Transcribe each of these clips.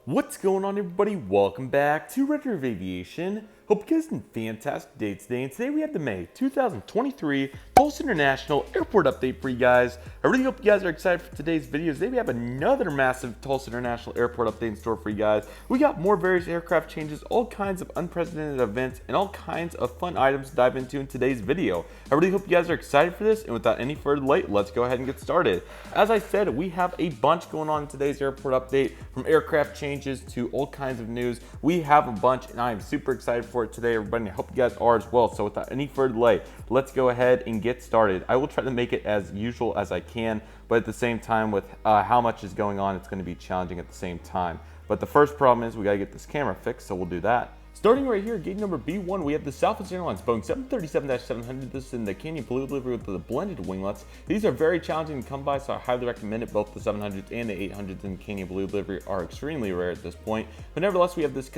What's going on, everybody? Welcome back to Redriveraviation. Hope you guys had a fantastic day today. And today we have the May 2023 Tulsa International Airport update for you guys. I really hope you guys are excited for today's videos. Today we have another massive Tulsa International Airport update in store for you guys. We got more various aircraft changes, all kinds of unprecedented events, and all kinds of fun items to dive into in today's video. I really hope you guys are excited for this. And without any further delay, let's go ahead and get started. As I said, we have a bunch going on in today's airport update, from aircraft changes to all kinds of news. We have a bunch, and I am super excited for it today, everybody. I hope you guys are as well. So without any further delay, let's go ahead and get started. I will try to make it as usual as I can, but at the same time, with how much is going on, it's going to be challenging at the same time. But the first problem is we got to get this camera fixed, so we'll do that. Starting right here, gate number B1, we have the Southwest Airlines Boeing 737-700. This is in the Canyon Blue delivery with the blended winglets. These are very challenging to come by, so I highly recommend it. Both the 700s and the 800s in Canyon Blue delivery are extremely rare at this point. But nevertheless, we have this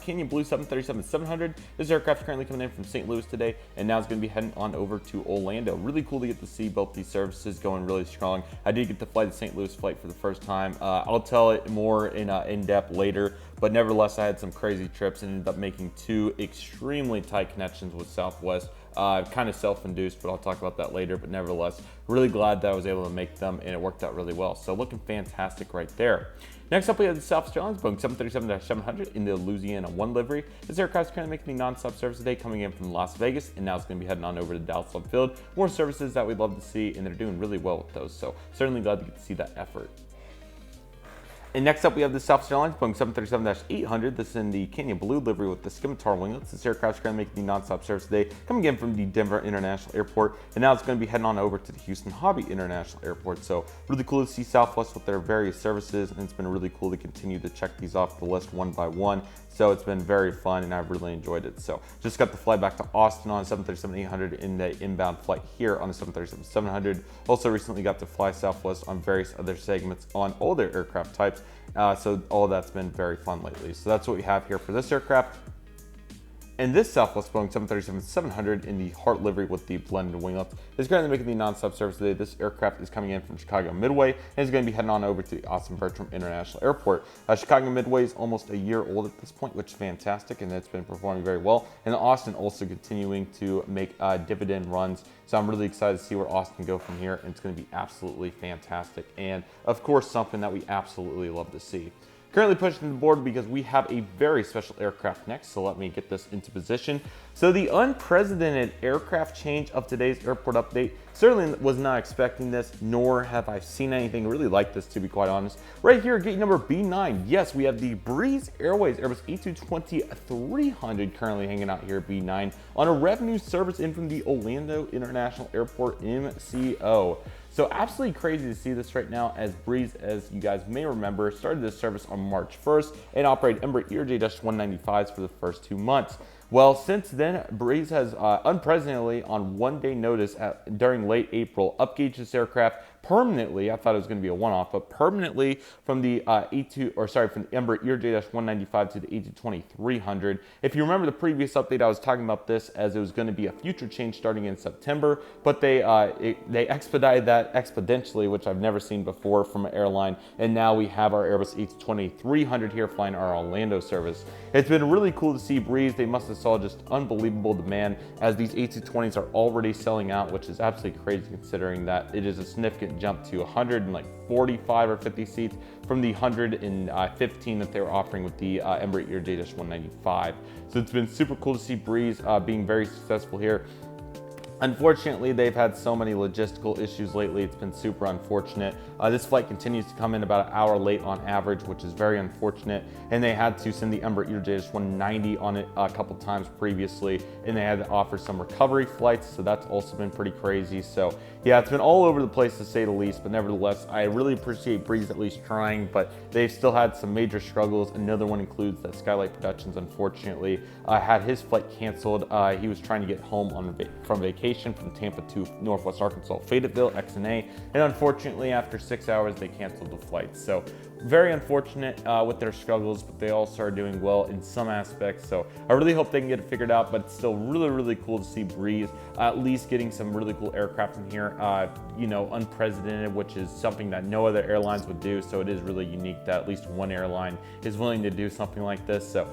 Canyon Blue 737-700. This aircraft is currently coming in from St. Louis today, and now it's going to be heading on over to Orlando. Really cool to get to see both these services going really strong. I did get to fly the St. Louis flight for the first time. I'll tell it more in depth later. But nevertheless, I had some crazy trips and ended up making two extremely tight connections with Southwest. Kind of self-induced, but I'll talk about that later. But nevertheless, really glad that I was able to make them, and it worked out really well. So looking fantastic right there. Next up, we have the Southwest Airlines Boeing 737-700 in the Louisiana 1 livery. This aircraft is currently making the non-stop service today, coming in from Las Vegas, and now it's going to be heading on over to Dallas Love Field. More services that we'd love to see, and they're doing really well with those. So certainly glad to get to see that effort. And next up, we have the Southwest Airlines Boeing 737-800. This is in the Canyon Blue livery with the scimitar winglets. This aircraft is going to make the non-stop service today, coming in from the Denver International Airport, and now it's going to be heading on over to the Houston Hobby International Airport. So really cool to see Southwest with their various services, and it's been really cool to continue to check these off the list one by one. So it's been very fun, and I've really enjoyed it. So just got to fly back to Austin on 737-800 in the inbound flight here on the 737-700. Also recently got to fly Southwest on various other segments on all their aircraft types. So all of that's been very fun lately. So that's what we have here for this aircraft. And this Southwest Boeing 737-700 in the Heart livery with the blended winglets is currently making the non-stop service today. This aircraft is coming in from Chicago Midway and is going to be heading on over to the Austin Bertram International Airport. Chicago Midway is almost a year old at this point, which is fantastic, and it's been performing very well. And Austin also continuing to make dividend runs. So I'm really excited to see where Austin go from here, and it's going to be absolutely fantastic. And of course, something that we absolutely love to see. Currently pushing the board because we have a very special aircraft next, so let me get this into position. So the unprecedented aircraft change of today's airport update, certainly was not expecting this, nor have I seen anything really like this, to be quite honest. Right here, gate number B9, yes, we have the Breeze Airways Airbus A220-300 currently hanging out here at B9 on a revenue service in from the Orlando International Airport MCO. So absolutely crazy to see this right now, as Breeze, as you guys may remember, started this service on March 1st and operated Embraer ERJ-195s for the first 2 months. Well, since then, Breeze has unprecedentedly, on one-day notice during late April, upgauged this aircraft permanently. I thought it was going to be a one-off, but permanently from the from the Embraer ERJ-195 to the A220-300. If you remember the previous update, I was talking about this as it was going to be a future change starting in September, but they expedited that exponentially, which I've never seen before from an airline, and now we have our Airbus A220-300 here flying our Orlando service. It's been really cool to see Breeze. They must have saw just unbelievable demand, as these A220s are already selling out, which is absolutely crazy considering that it is a significant jump to 145 or 50 seats from the 115 that they were offering with the Embraer ERJ-195. So it's been super cool to see Breeze being very successful here. Unfortunately, they've had so many logistical issues lately. It's been super unfortunate. This flight continues to come in about an hour late on average, which is very unfortunate. And they had to send the Embraer ERJ-190 on it a couple times previously, and they had to offer some recovery flights. So that's also been pretty crazy. So yeah, it's been all over the place to say the least. But nevertheless, I really appreciate Breeze at least trying. But they've still had some major struggles. Another one includes that Skylight Productions, unfortunately, had his flight canceled. He was trying to get home from vacation Aviation from Tampa to Northwest Arkansas, Fayetteville, XNA, and unfortunately after 6 hours they canceled the flight. So very unfortunate with their struggles, but they also are doing well in some aspects. So I really hope they can get it figured out, but it's still really cool to see Breeze at least getting some really cool aircraft in here, you know, unprecedented, which is something that no other airlines would do. So it is really unique that at least one airline is willing to do something like this. So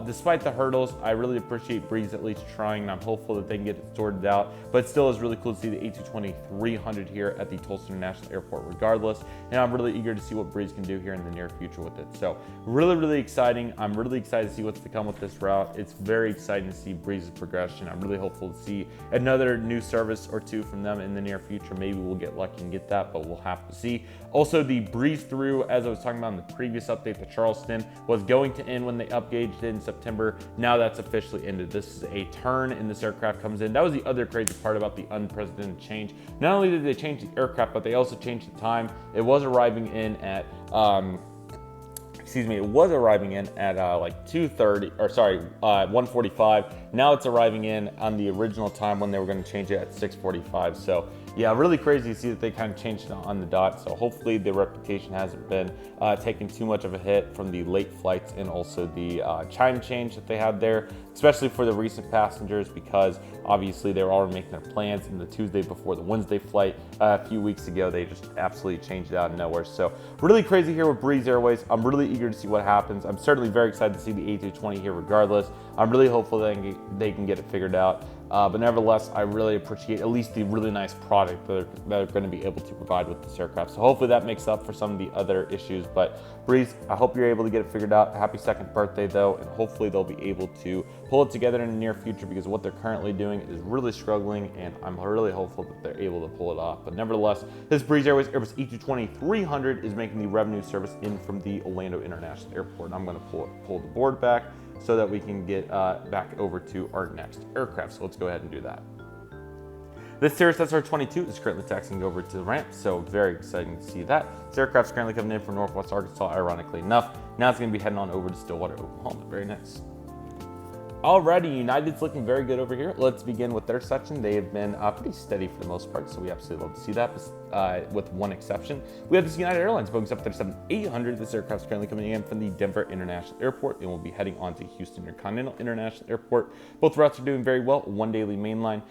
despite the hurdles, I really appreciate Breeze at least trying, and I'm hopeful that they can get it sorted out. But still is really cool to see the A220-300 here at the Tulsa International Airport regardless. And I'm really eager to see what Breeze can do here in the near future with it. So really exciting. I'm really excited to see what's to come with this route. It's very exciting to see Breeze's progression. I'm really hopeful to see another new service or two from them in the near future. Maybe we'll get lucky and get that, but we'll have to see. Also, the Breeze through, as I was talking about in the previous update, the Charleston was going to end when they upgauged it in September. Now that's officially ended. This is a turn and this aircraft comes in. That was the other crazy part about the unprecedented change. Not only did they change the aircraft, but they also changed the time. It was arriving in at it was arriving in at like 2:30, or sorry, 1:45. Now it's arriving in on the original time when they were going to change it at 6:45. So yeah, really crazy to see that they kind of changed it on the dot. So hopefully the reputation hasn't been taking too much of a hit from the late flights and also the time change that they had there, especially for the recent passengers, because obviously they were already making their plans. And the Tuesday before the Wednesday flight a few weeks ago, they just absolutely changed it out of nowhere. So really crazy here with Breeze Airways. I'm really eager to see what happens. I'm certainly very excited to see the A220 here regardless. I'm really hopeful that they can get it figured out. But nevertheless, I really appreciate at least the really nice product that they're going to be able to provide with this aircraft. So hopefully that makes up for some of the other issues. But Breeze, I hope you're able to get it figured out. Happy second birthday though, and hopefully they'll be able to pull it together in the near future, because what they're currently doing is really struggling, and I'm really hopeful that they're able to pull it off. But nevertheless, this Breeze Airways Airbus A220-300 is making the revenue service in from the Orlando International Airport. And I'm going to pull the board back so that we can get back over to our next aircraft. So let's go ahead and do that. This Cirrus SR-22 is currently taxiing over to the ramp, so very exciting to see that. This aircraft's currently coming in from Northwest Arkansas, ironically enough. Now it's going to be heading on over to Stillwater, Oklahoma. Very nice. Alrighty, United's looking very good over here. Let's begin with their section. They have been pretty steady for the most part, so we absolutely love to see that, with one exception. We have this United Airlines Boeing 737-800. This aircraft is currently coming in from the Denver International Airport and will be heading on to Houston Intercontinental International Airport. Both routes are doing very well, one daily mainline.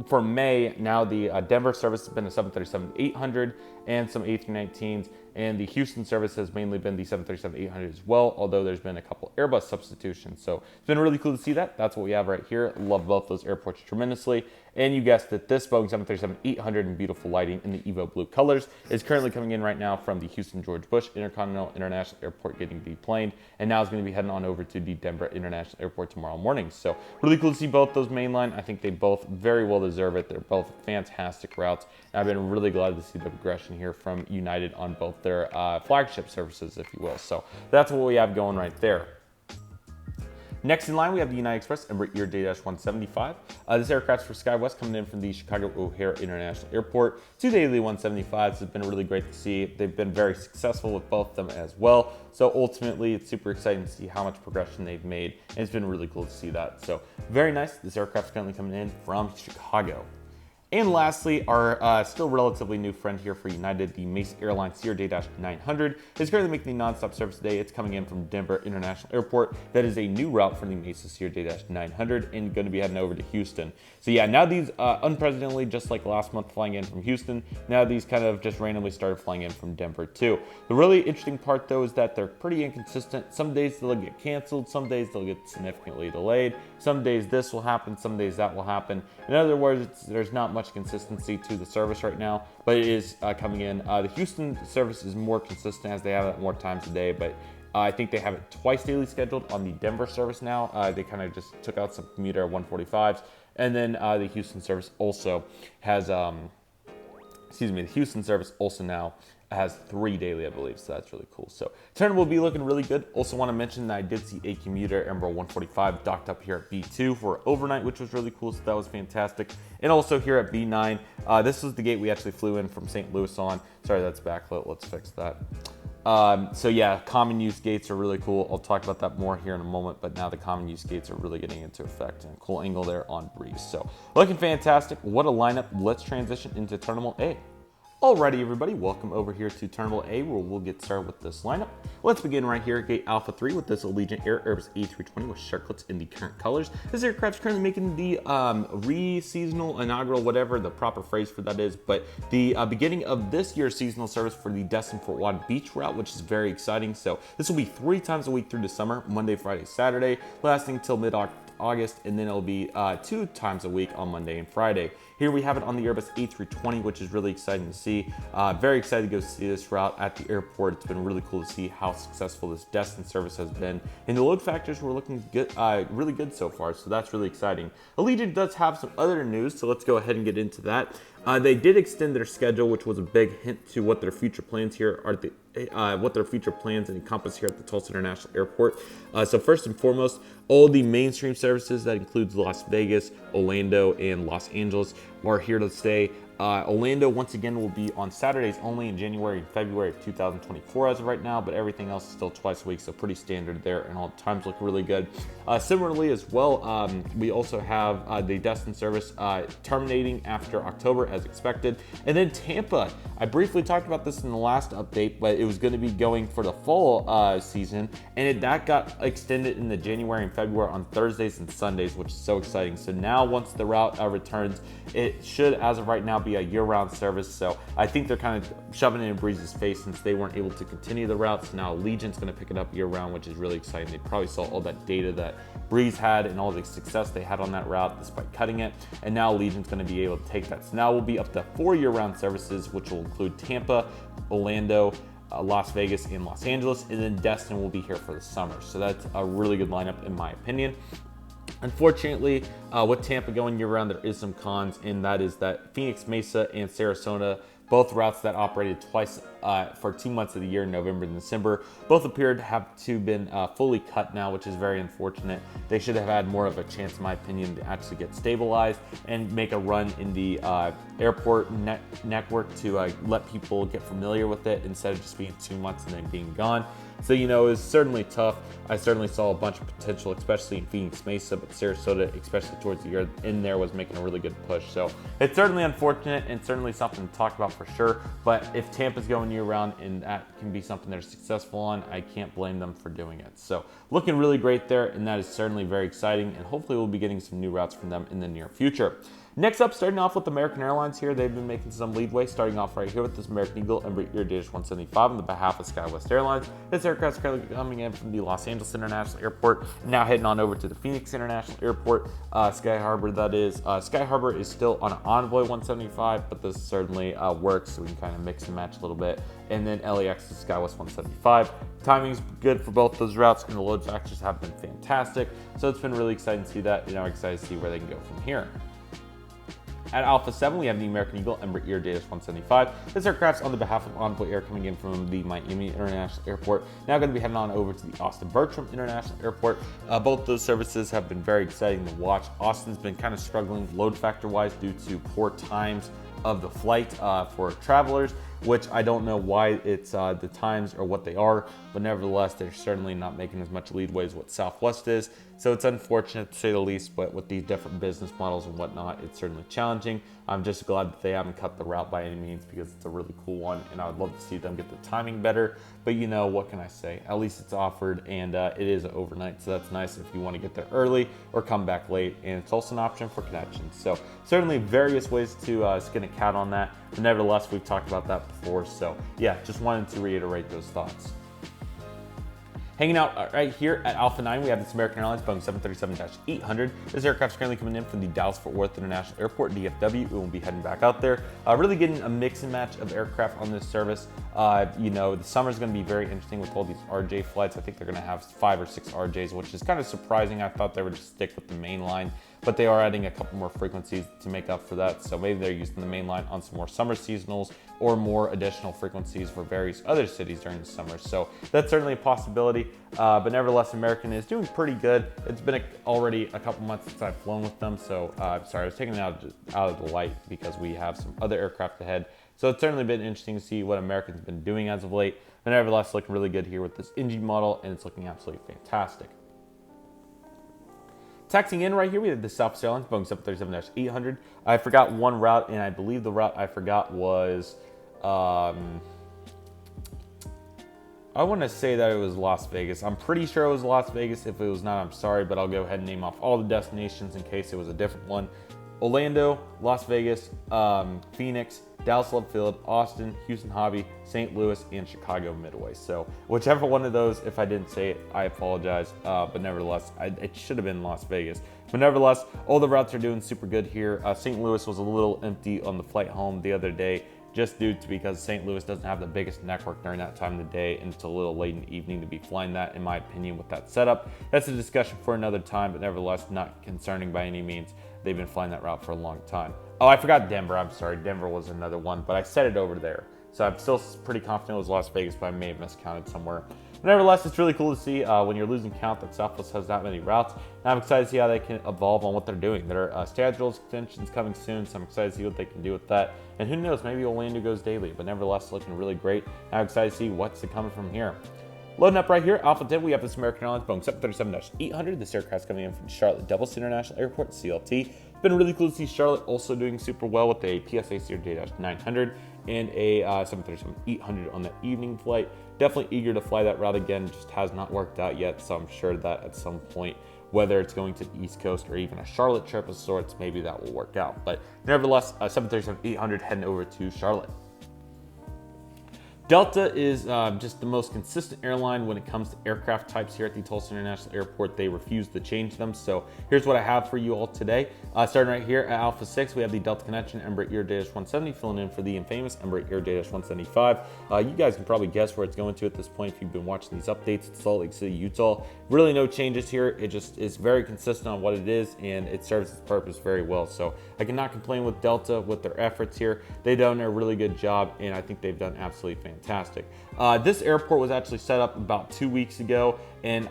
For May, now the Denver service has been a 737-800 and some A319s, and the Houston service has mainly been the 737-800 as well, although there's been a couple Airbus substitutions. So it's been really cool to see that. That's what we have right here. Love both those airports tremendously. And you guessed it, this Boeing 737-800 in beautiful lighting in the Evo blue colors is currently coming in right now from the Houston George Bush Intercontinental International Airport, getting deplaned, and now is going to be heading on over to the Denver International Airport tomorrow morning. So really cool to see both those mainline. I think they both very well deserve it. They're both fantastic routes. And I've been really glad to see the progression here from United on both their flagship services, if you will. So that's what we have going right there. Next in line, we have the United Express Embraer J-175. This aircraft's for SkyWest, coming in from the Chicago O'Hare International Airport. Two daily 175s has been really great to see. They've been very successful with both of them as well. So ultimately, it's super exciting to see how much progression they've made, and it's been really cool to see that. So very nice. This aircraft's currently coming in from Chicago. And lastly, our still relatively new friend here for United, the Mesa Airlines CRJ-900 is currently making the nonstop service today. It's coming in from Denver International Airport. That is a new route for the Mesa CRJ-900 and going to be heading over to Houston. So yeah, now these unprecedentedly, just like last month flying in from Houston, now these kind of just randomly started flying in from Denver too. The really interesting part though is that they're pretty inconsistent. Some days they'll get canceled, some days they'll get significantly delayed, some days this will happen, some days that will happen. In other words, there's not much consistency to the service right now, but it is coming in. The Houston service is more consistent as they have it more times a day, but I think they have it twice daily scheduled on the Denver service now. They kind of just took out some commuter 145s, and then the Houston service also has, the Houston service also now has 3 daily, I believe, so that's really cool. So turn will be looking really good. Also want to mention that I did see a commuter Embraer 145 docked up here at B2 for overnight, which was really cool, so that was fantastic. And also here at B9, this was the gate we actually flew in from St. Louis on. Sorry, that's backlit. Let's fix that. So yeah, common use gates are really cool. I'll talk about that more here in a moment, but now the common use gates are really getting into effect, and a cool angle there on Breeze. So looking fantastic. What a lineup. Let's transition into Terminal A. Alrighty, everybody, welcome over here to Terminal A, where we'll get started with this lineup. Let's begin right here at Gate Alpha 3 with this Allegiant Air Airbus A320 with Shotcuts in the current colors. This aircraft is currently making the re-seasonal, inaugural, whatever the proper phrase for that is, but the beginning of this year's seasonal service for the Destin-Fort Lauderdale Beach route, which is very exciting. So this will be 3 times a week through the summer, Monday, Friday, Saturday, lasting till mid-August, and then it'll be 2 times a week on Monday and Friday. Here we have it on the Airbus A320, which is really exciting to see. Very excited to go see this route at the airport. It's been really cool to see how successful this Destin service has been. And the load factors were looking good, really good so far, so that's really exciting. Allegiant does have some other news, so let's go ahead and get into that. They did extend their schedule, which was a big hint to what their future plans here are. What their future plans encompass here at the Tulsa International Airport. So first and foremost, all the mainstream services that includes Las Vegas, Orlando, and Los Angeles are here to stay. Orlando, once again, will be on Saturdays only in January and February of 2024 as of right now, but everything else is still twice a week, so pretty standard there, and all the times look really good. Similarly as well, we also have the Destin service terminating after October as expected. And then Tampa, I briefly talked about this in the last update, but it was going to be going for the fall season, and that got extended into January and February on Thursdays and Sundays, which is so exciting. So now once the route returns, it should, as of right now, be a year-round service. So I think they're kind of shoving it in Breeze's face since they weren't able to continue the routes. Now Allegiant's going to pick it up year-round, which is really exciting. They probably saw all that data that Breeze had and all the success they had on that route despite cutting it, and now Allegiant's going to be able to take that. So now we'll be up to 4 year-round services, which will include Tampa, Orlando, Las Vegas, and Los Angeles, and then Destin will be here for the summer. So that's a really good lineup in my opinion. Unfortunately, with Tampa going year-round, there is some cons, and that is that Phoenix, Mesa, and Sarasota, both routes that operated twice for 2 months of the year, November and December, both appeared to have been fully cut now, which is very unfortunate. They should have had more of a chance, in my opinion, to actually get stabilized and make a run in the airport network to let people get familiar with it instead of just being 2 months and then being gone. So, you know, it was certainly tough. I certainly saw a bunch of potential, especially in Phoenix Mesa, but Sarasota, especially towards the year in there, was making a really good push. So it's certainly unfortunate and certainly something to talk about for sure. But if Tampa's going year-round and that can be something they're successful on, I can't blame them for doing it. So looking really great there, and that is certainly very exciting, and hopefully we'll be getting some new routes from them in the near future. Next up, starting off with American Airlines here, they've been making some leadway, starting off right here with this American Eagle Embraer Dash 175 on the behalf of SkyWest Airlines. This aircraft is currently coming in from the Los Angeles International Airport, now heading on over to the Phoenix International Airport, Sky Harbor that is. Sky Harbor is still on an Envoy 175, but this certainly works, so we can kind of mix and match a little bit. And then LAX is SkyWest 175. Timing's good for both those routes, and the load factors have been fantastic, so it's been really exciting to see that, and I'm excited to see where they can go from here. At Alpha 7, we have the American Eagle Embraer Dash 175. This aircraft's on the behalf of Envoy Air coming in from the Miami International Airport. Now going to be heading on over to the Austin Bertram International Airport. Both those services have been very exciting to watch. Austin's been kind of struggling load factor-wise due to poor times of the flight for travelers, which I don't know why it's the times or what they are, but nevertheless, they're certainly not making as much leadway as what Southwest is. So it's unfortunate to say the least, but with these different business models and whatnot, it's certainly challenging. I'm just glad that they haven't cut the route by any means because it's a really cool one, and I would love to see them get the timing better. But you know, what can I say? At least it's offered, and it is overnight, so that's nice if you want to get there early or come back late, and it's also an option for connections. So certainly various ways to skin a cat on that, but nevertheless, we've talked about that before. So yeah, just wanted to reiterate those thoughts. Hanging out right here at Alpha 9, we have this American Airlines Boeing 737-800. This aircraft is currently coming in from the Dallas-Fort Worth International Airport, DFW. We will be heading back out there. Really getting a mix and match of aircraft on this service. You know, the summer is going to be very interesting with all these RJ flights. I think they're going to have 5 or 6 RJs, which is kind of surprising. I thought they would just stick with the main line, but they are adding a couple more frequencies to make up for that. So maybe they're using the main line on some more summer seasonals or more additional frequencies for various other cities during the summer. So that's certainly a possibility, but nevertheless, American is doing pretty good. It's been already a couple months since I've flown with them. So sorry, I was taking it out of the light because we have some other aircraft ahead. So it's certainly been interesting to see what American's been doing as of late. but nevertheless looking really good here with this engine model, and it's looking absolutely fantastic. Taxing in right here, we have the Southwest Airlines Boeing 737-800. I forgot one route, and I believe the route I forgot was, I want to say that it was Las Vegas. I'm pretty sure it was Las Vegas. If it was not, I'm sorry, but I'll go ahead and name off all the destinations in case it was a different one. Orlando, Las Vegas, Phoenix, Dallas Love Field, Austin, Houston Hobby, St. Louis, and Chicago Midway. So whichever one of those, if I didn't say it, I apologize. But nevertheless, it should have been Las Vegas. But nevertheless, all the routes are doing super good here. St. Louis was a little empty on the flight home the other day, just due to because St. Louis doesn't have the biggest network during that time of the day, and it's a little late in the evening to be flying that, in my opinion, with that setup. That's a discussion for another time, but nevertheless, not concerning by any means. They've been flying that route for a long time. Oh, I forgot Denver. I'm sorry. Denver was another one, but I said it over there. So I'm still pretty confident it was Las Vegas, but I may have miscounted somewhere. But nevertheless, it's really cool to see when you're losing count that Southwest has that many routes. And I'm excited to see how they can evolve on what they're doing. There are schedule extensions coming soon, so I'm excited to see what they can do with that. And who knows, maybe Orlando goes daily, but nevertheless, looking really great. And I'm excited to see what's coming from here. Loading up right here, Alpha 10, we have this American Airlines Boeing 737-800. This aircraft's coming in from Charlotte Tulsa International Airport, CLT. It's been really cool to see Charlotte also doing super well with a PSA CRJ-900 and a 737-800 on that evening flight. Definitely eager to fly that route again, just has not worked out yet, so I'm sure that at some point, whether it's going to the East Coast or even a Charlotte trip of sorts, maybe that will work out. But nevertheless, 737-800 heading over to Charlotte. Delta is just the most consistent airline when it comes to aircraft types here at the Tulsa International Airport. They refuse to change them. So here's what I have for you all today. Starting right here at Alpha 6, we have the Delta Connection Embraer Air-170 filling in for the infamous Embraer Air-175. You guys can probably guess where it's going to at this point if you've been watching these updates. It's Salt Lake City, Utah. Really no changes here. It just is very consistent on what it is, and it serves its purpose very well. So I cannot complain with Delta with their efforts here. They've done a really good job, and I think they've done absolutely fantastic. This airport was actually set up about 2 weeks ago, and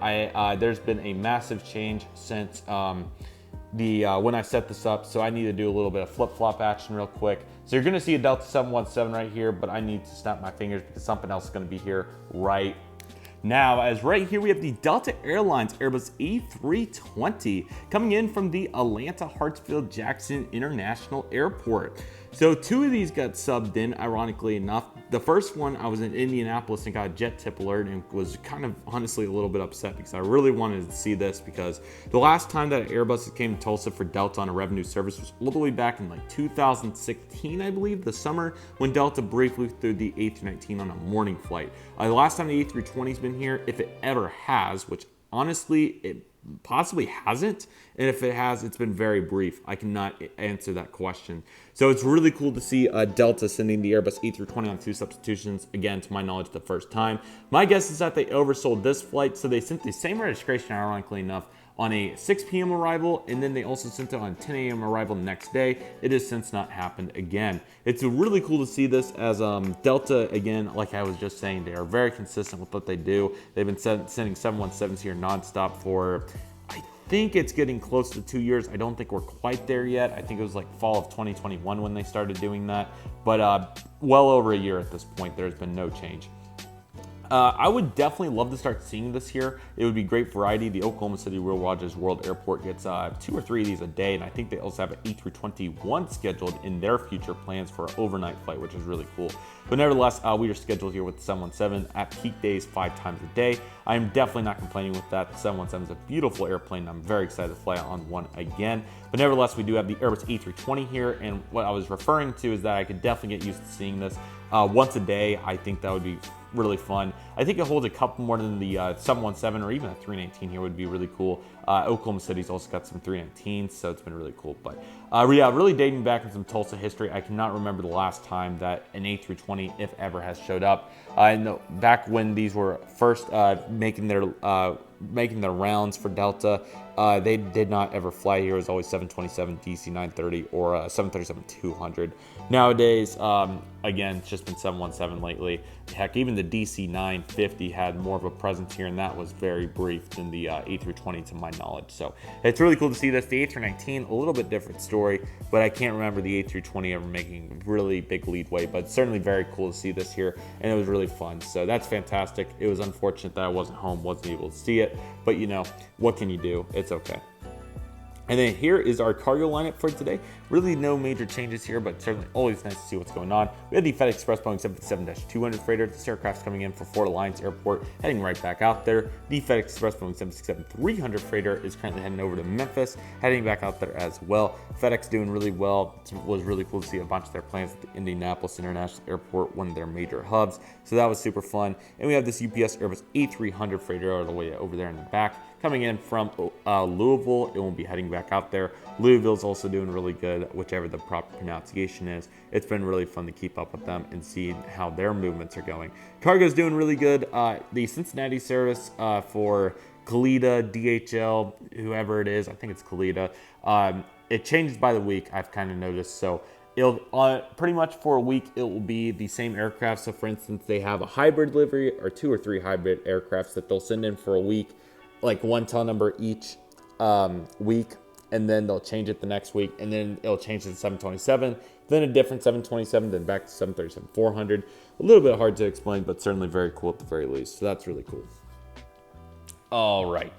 there's been a massive change since when I set this up, so I need to do a little bit of flip-flop action real quick. So you're going to see a Delta 717 right here, but I need to snap my fingers because something else is going to be here right now. As right here we have the Delta Airlines Airbus A320 coming in from the Atlanta Hartsfield-Jackson International Airport. So two of these got subbed in, ironically enough. The first one, I was in Indianapolis and got a jet tip alert and was kind of honestly a little bit upset because I really wanted to see this, because the last time that an Airbus came to Tulsa for Delta on a revenue service was all the way back in like 2016, I believe, the summer when Delta briefly flew the A319 on a morning flight. The last time the A320's been here, if it ever has, which honestly it possibly hasn't, and if it has, it's been very brief. I cannot answer that question. So it's really cool to see Delta sending the Airbus A320 on 2 substitutions, again, to my knowledge, the first time. My guess is that they oversold this flight, so they sent the same registration, ironically enough, on a 6 p.m. arrival, and then they also sent it on 10 a.m. arrival the next day. It has since not happened again. It's really cool to see this, as Delta, again, like I was just saying, they are very consistent with what they do. They've been sending 717s here nonstop for, I think it's getting close to 2 years. I don't think we're quite there yet. I think it was like fall of 2021 when they started doing that, but well over a year at this point, there's been no change. I would definitely love to start seeing this here. It would be great variety. The Oklahoma City Will Rogers World Airport gets 2 or 3 of these a day, and I think they also have an A321 scheduled in their future plans for an overnight flight, which is really cool. But nevertheless, we are scheduled here with the 717 at peak days 5 times a day. I am definitely not complaining with that. The 717 is a beautiful airplane. I'm very excited to fly on one again. But nevertheless, we do have the Airbus A320 here, and what I was referring to is that I could definitely get used to seeing this once a day. I think that would be really fun. I think it holds a couple more than the 717 or even a 319 here would be really cool. Oklahoma City's also got some 319s, so it's been really cool. But yeah, really dating back in some Tulsa history, I cannot remember the last time that an A320, if ever, has showed up. I know back when these were first making their making their rounds for Delta. They did not ever fly here. It was always 727 DC 930 or 737 200. Nowadays, again, it's just been 717 lately. Heck, even the DC 950 had more of a presence here, and that was very brief than the A320 to my knowledge. So it's really cool to see this. The A319, a little bit different story, but I can't remember the A320 ever making really big leadway, but it's certainly very cool to see this here, and it was really fun. So that's fantastic. It was unfortunate that I wasn't home, wasn't able to see it, but you know, what can you do? It's okay. And then here is our cargo lineup for today. Really no major changes here, but certainly always nice to see what's going on. We had the FedEx Express Boeing 757-200 freighter. This aircraft's coming in for Fort Alliance Airport, heading right back out there. The FedEx Express Boeing 767-300 freighter is currently heading over to Memphis, heading back out there as well. FedEx doing really well. It was really cool to see a bunch of their planes at the Indianapolis International Airport, one of their major hubs. So that was super fun. And we have this UPS Airbus A300 freighter all the way over there in the back, coming in from Louisville. It won't be heading back out there. Louisville's also doing really good, whichever the proper pronunciation is. It's been really fun to keep up with them and see how their movements are going. Cargo's doing really good. The Cincinnati service for Kalita, DHL, whoever it is, I think it's Kalita. It changes by the week, I've kind of noticed. So it'll pretty much for a week, it will be the same aircraft. So for instance, they have a hybrid delivery or 2 or 3 hybrid aircrafts that they'll send in for a week, like one tail number each week, and then they'll change it the next week, and then it'll change to 727, then a different 727, then back to 737-400. A little bit hard to explain, but certainly very cool at the very least. So that's really cool. All right.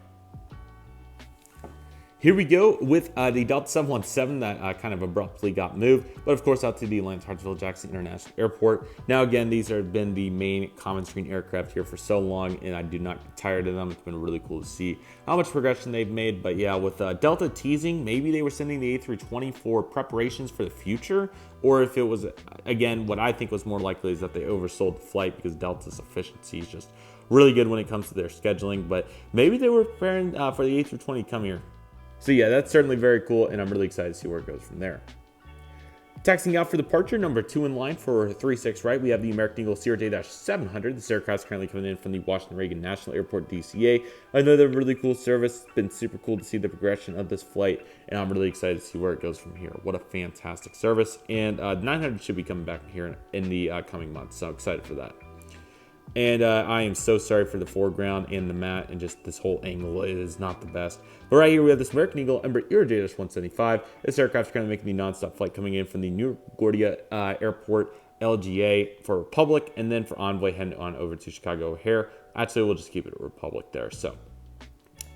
Here we go with the Delta 717 that kind of abruptly got moved, but of course out to the Atlanta Hartsfield-Jackson International Airport. Now again, these have been the main common screen aircraft here for so long, and I do not get tired of them. It's been really cool to see how much progression they've made. But yeah, with Delta teasing, maybe they were sending the A320 for preparations for the future, or if it was, again, what I think was more likely is that they oversold the flight because Delta's efficiency is just really good when it comes to their scheduling. But maybe they were preparing for the A320 to come here. So yeah, that's certainly very cool, and I'm really excited to see where it goes from there. Taxiing out for departure, number 2 in line for 36 right, we have the American Eagle CRJ-700. This aircraft is currently coming in from the Washington Reagan National Airport, DCA. Another really cool service. It's been super cool to see the progression of this flight, and I'm really excited to see where it goes from here. What a fantastic service, and 900 should be coming back here in the coming months, so I'm excited for that. And I am so sorry for the foreground and the mat and just this whole angle. It is not the best. But right here we have this American Eagle Embraer ERJ-175. This aircraft is currently making the nonstop flight coming in from the New LaGuardia Airport, LGA for Republic, and then for Envoy heading on over to Chicago O'Hare. Actually, we'll just keep it at Republic there. So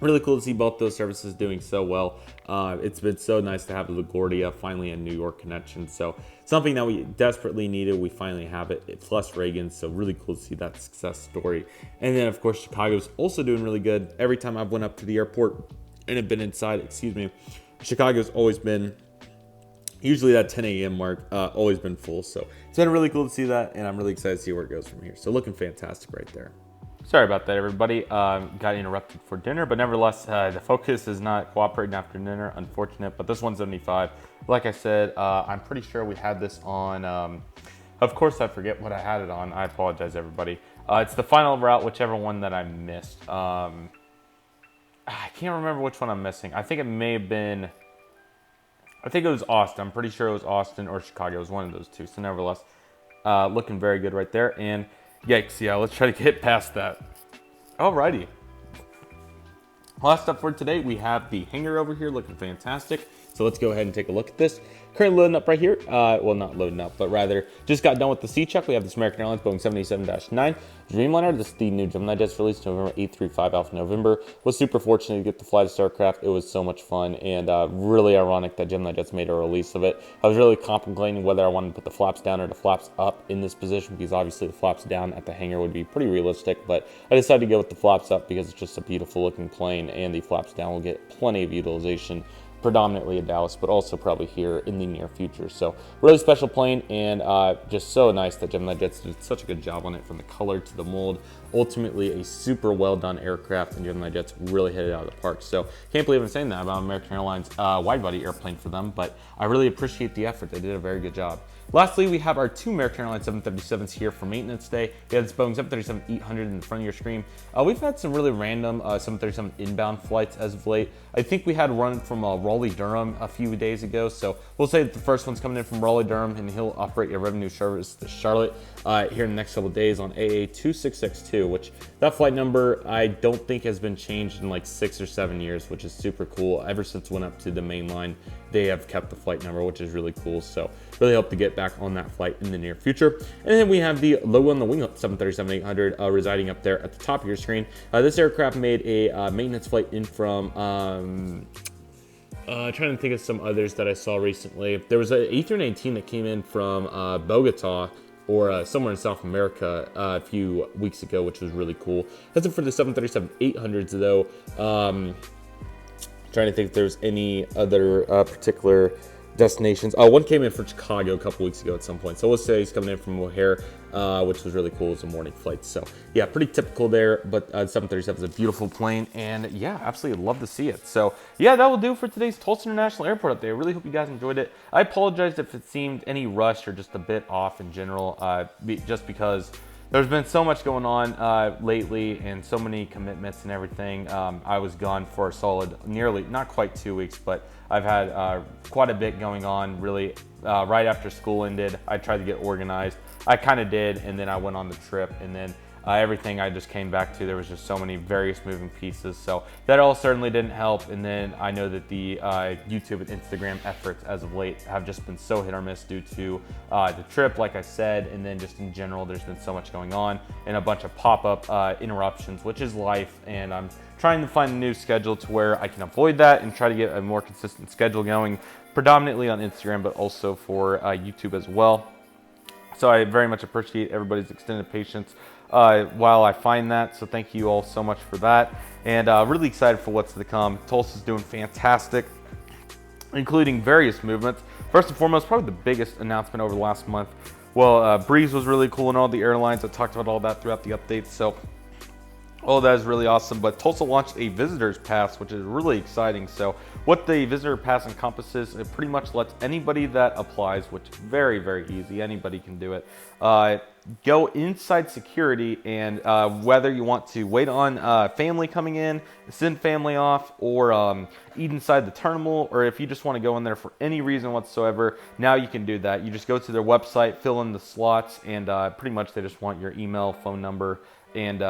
really cool to see both those services doing so well. It's been so nice to have LaGuardia finally a New York connection. So something that we desperately needed, we finally have it. Plus Reagan, so really cool to see that success story. And then of course Chicago's also doing really good. Every time I've went up to the airport and have been inside, Chicago's always been usually that 10 a.m. mark, always been full. So it's been really cool to see that, and I'm really excited to see where it goes from here. So looking fantastic right there. Sorry about that, everybody. Got interrupted for dinner, but nevertheless, the focus is not cooperating after dinner. Unfortunate, but this 175, like I said, I'm pretty sure we had this on. Of course, I forget what I had it on. I apologize, everybody. It's the final route, whichever one that I missed. I can't remember which one I'm missing. I think it may have been. I think it was Austin. I'm pretty sure it was Austin or Chicago. It was one of those two. So nevertheless, looking very good right there. And yikes, yeah, let's try to get past that. Alrighty. Last up for today, we have the hangar over here looking fantastic. So let's go ahead and take a look at this. Currently loading up right here. Well, not loading up, but rather just got done with the C-check. We have this American Airlines Boeing 787-9 Dreamliner. This is the new GeminiJets released November 835 Alpha November. Was super fortunate to get to fly this aircraft. It was so much fun, and really ironic that GeminiJets made a release of it. I was really contemplating whether I wanted to put the flaps down or the flaps up in this position, because obviously the flaps down at the hangar would be pretty realistic, but I decided to go with the flaps up because it's just a beautiful looking plane, and the flaps down will get plenty of utilization, predominantly in Dallas, but also probably here in the near future. So really special plane, and just so nice that GeminiJets did such a good job on it, from the color to the mold. Ultimately a super well done aircraft, and GeminiJets really hit it out of the park. So can't believe I'm saying that about American Airlines wide body airplane for them, but I really appreciate the effort. They did a very good job. Lastly, we have our two American Airlines 737s here for maintenance day. We have this Boeing 737-800 in the front of your screen. We've had some really random 737 inbound flights as of late. I think we had one from Raleigh-Durham a few days ago, so we'll say that the first one's coming in from Raleigh-Durham, and he'll operate your revenue service to Charlotte here in the next couple of days on AA2662, which that flight number I don't think has been changed in like 6 or 7 years, which is super cool. Ever since it went up to the main line, they have kept the flight number, which is really cool. So really hope to get back on that flight in the near future. And then we have the low on the wing 737-800 residing up there at the top of your screen. This aircraft made a maintenance flight in from trying to think of some others that I saw recently. There was an A319 that came in from Bogota or somewhere in South America a few weeks ago, which was really cool. That's it for the 737-800s though. Trying to think if there's any other particular destinations. One came in from Chicago a couple weeks ago at some point. So we'll say he's coming in from O'Hare, which was really cool. It was a morning flight. So yeah, pretty typical there, but 737 is a beautiful plane, and yeah, absolutely love to see it. So yeah, that will do for today's Tulsa International Airport update. I really hope you guys enjoyed it. I apologize if it seemed any rushed or just a bit off in general, just because there's been so much going on lately and so many commitments and everything. I was gone for a solid, nearly, not quite 2 weeks, but I've had quite a bit going on really right after school ended. I tried to get organized. I kind of did, and then I went on the trip, and then everything I just came back to, there was just so many various moving pieces. So that all certainly didn't help. And then I know that the YouTube and Instagram efforts as of late have just been so hit or miss due to the trip, like I said, and then just in general, there's been so much going on and a bunch of pop-up interruptions, which is life. And I'm trying to find a new schedule to where I can avoid that and try to get a more consistent schedule going, predominantly on Instagram, but also for YouTube as well. So I very much appreciate everybody's extended patience while I find that. So thank you all so much for that. And really excited for what's to come. Tulsa's doing fantastic, including various movements. First and foremost, probably the biggest announcement over the last month. Well, Breeze was really cool and all the airlines. I talked about all that throughout the updates. So all that is really awesome. But Tulsa launched a visitor's pass, which is really exciting. So what the visitor pass encompasses, it pretty much lets anybody that applies, which is very, very easy, anybody can do it, go inside security, and whether you want to wait on family coming in, send family off, or eat inside the terminal, or if you just want to go in there for any reason whatsoever, now you can do that. You just go to their website, fill in the slots, and pretty much they just want your email, phone number, and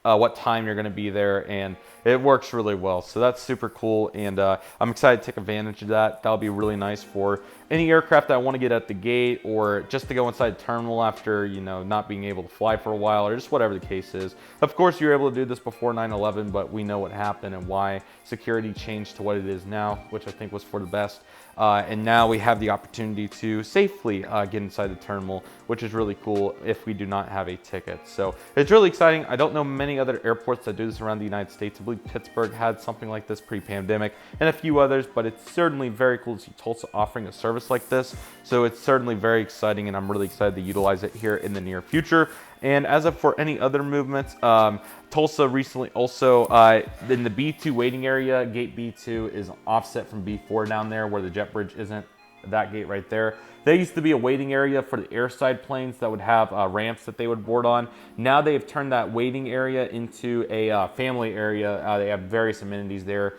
what time you're going to be there, and it works really well. So that's super cool, and I'm excited to take advantage of that. That'll be really nice for any aircraft that want to get at the gate, or just to go inside the terminal after, you know, not being able to fly for a while, or just whatever the case is. Of course, you were able to do this before 9/11, but we know what happened and why security changed to what it is now, which I think was for the best. And now we have the opportunity to safely get inside the terminal, which is really cool if we do not have a ticket. So it's really exciting. I don't know many other airports that do this around the United States. I believe Pittsburgh had something like this pre-pandemic, and a few others, but it's certainly very cool to see Tulsa offering a service like this. So it's certainly very exciting, and I'm really excited to utilize it here in the near future. And as of for any other movements, Tulsa recently also, in the B2 waiting area, gate B2 is offset from B4 down there where the jet bridge isn't, that gate right there. There used to be a waiting area for the airside planes that would have ramps that they would board on. Now they have turned that waiting area into a family area. They have various amenities there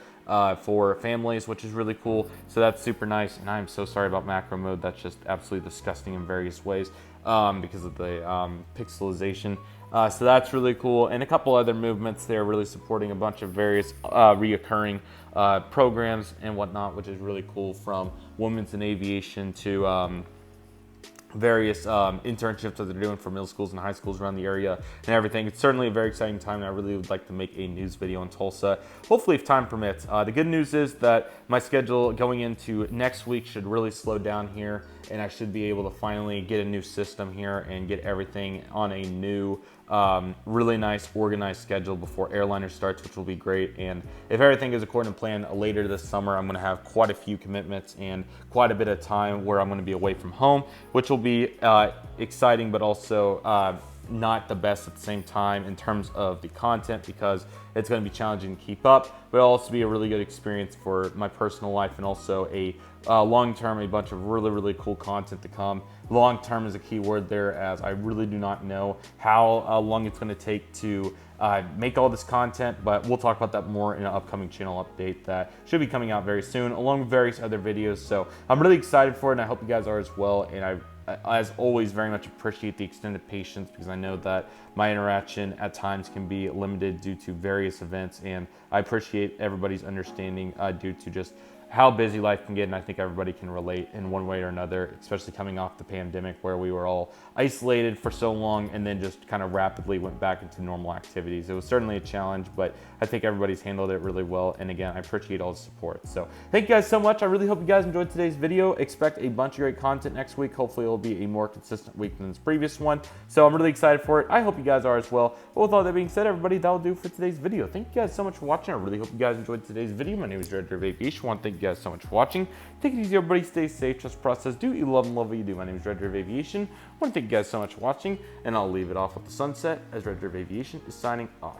for families, which is really cool. So that's super nice. And I'm so sorry about macro mode. That's just absolutely disgusting in various ways because of the pixelization. So that's really cool. And a couple other movements there really supporting a bunch of various reoccurring programs and whatnot, which is really cool, from women's in aviation to various internships that they're doing for middle schools and high schools around the area and everything. It's certainly a very exciting time, and I really would like to make a news video in Tulsa, hopefully if time permits. The good news is that my schedule going into next week should really slow down here, and I should be able to finally get a new system here and get everything on a new really nice organized schedule before airliner starts, which will be great. And if everything is according to plan, later this summer I'm going to have quite a few commitments and quite a bit of time where I'm going to be away from home, which will be exciting, but also not the best at the same time in terms of the content, because it's going to be challenging to keep up, but it'll also be a really good experience for my personal life, and also a long-term, a bunch of really cool content to come. Long-term is a key word there, as I really do not know how long it's going to take to make all this content, but we'll talk about that more in an upcoming channel update that should be coming out very soon, along with various other videos. So I'm really excited for it, and I hope you guys are as well. And I, as always, very much appreciate the extended patience, because I know that my interaction at times can be limited due to various events, and I appreciate everybody's understanding due to just how busy life can get, and I think everybody can relate in one way or another, especially coming off the pandemic where we were all isolated for so long and then just kind of rapidly went back into normal activities. It was certainly a challenge, but I think everybody's handled it really well, and again, I appreciate all the support. So thank you guys so much. I really hope you guys enjoyed today's video. Expect a bunch of great content next week. Hopefully it'll be a more consistent week than this previous one, so I'm really excited for it. I hope you guys are as well. But with all that being said, everybody, that'll do for today's video. Thank you guys so much for watching. I really hope you guys enjoyed today's video. My name is Redriveraviation. I want to thank you guys so much for watching. Take it easy, everybody. Stay safe. Trust the process. Do what you love and love what you do. My name is Redriveraviation. I want to thank you guys so much for watching, and I'll leave it off with the sunset as Redriveraviation is signing off.